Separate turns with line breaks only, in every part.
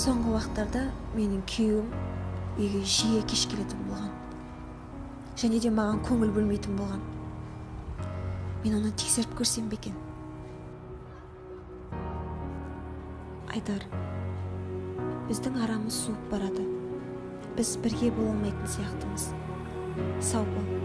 Соңғы уақыттарда менің күйеуім үйге жиі кеш келетін болған. Және де маған көңіл бөлмейтін болған. Мен оны тексеріп көрсем бе екен? Айдар, біздің арамыз суып барады. Біз бірге бола алмайтын сияқтымыз. Сау бол.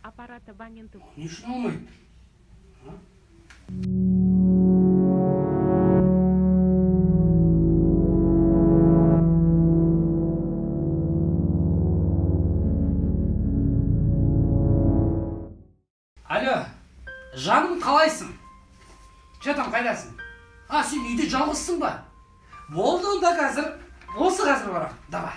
Аппарат абонентов.
Не үшін алмайды? Алло, жаным қалайсың? Жетам қайдасың? Сен үйде жалғызсың ба? Болды онда қазір. Осы қазір барақ. Давай.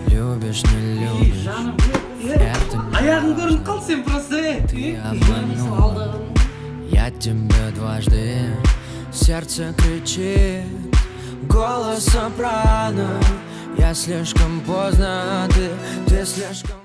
Любишь, не любишь,
Жаным,
это
аяғың көрініп қалды сен просто.
ты обманул. Я тебя дважды, сердце кричит, голос сопрано. Я слишком поздно, ты слишком